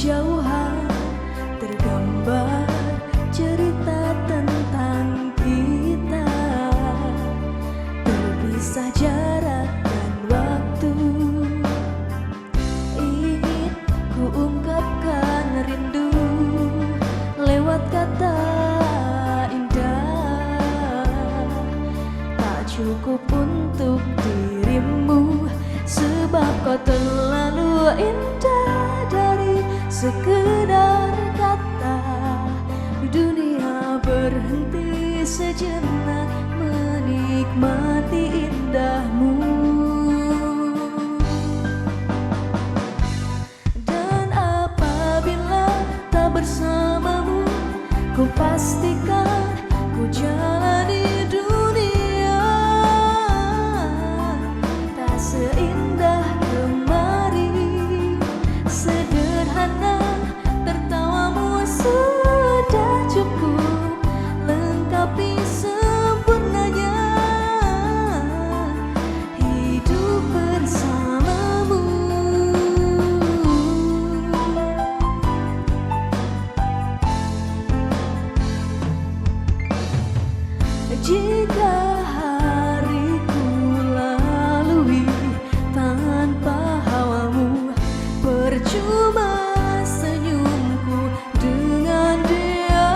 kejauhan tergambar cerita tentang kita, terpisah jarak dan waktu. Ingin ku ungkapkan rindu lewat kata indah, tak cukup untuk dirimu, sebab kau terlalu indah dari sekedar kata. Dunia berhenti sejenak menikmati indahmu. Dan apabila tak bersamamu, ku pastikan ku jalani dunia tak seindah kemarin. Sederhana tertawamu sudah cukup lengkapi sempurnanya hidup bersamamu. Jika hariku lalui tanpa hawamu, percuma senyumku dengan dia.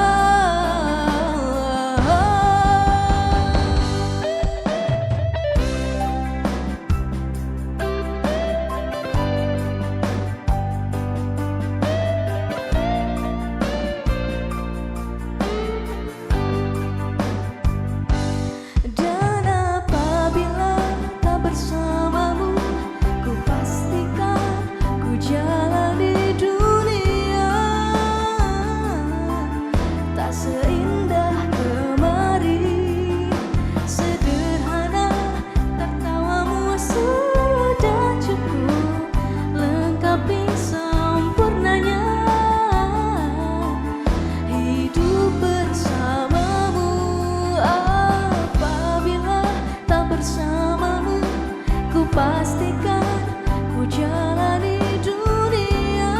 Dan apabila tak bersamamu, ku pastikan ku jalani dunia tak seindah kemarin. Sederhana tertawamu sudah cukup lengkapi sempurnanya hidup bersamamu. Apabila tak bersamamu, ku pastikan ku jalani dunia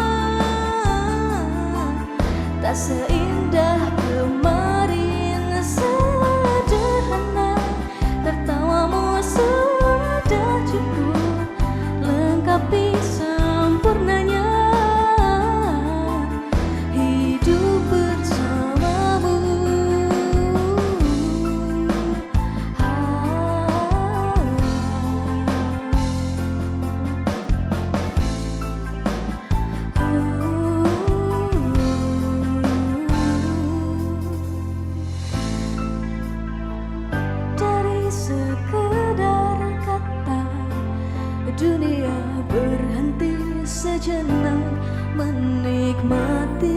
tak seindah kemarin. Sederhana tertawamu sudah cukup lengkapi sempurnanya hidup bersamamu. Dari sekedar kata, dunia berhenti sejenak menikmati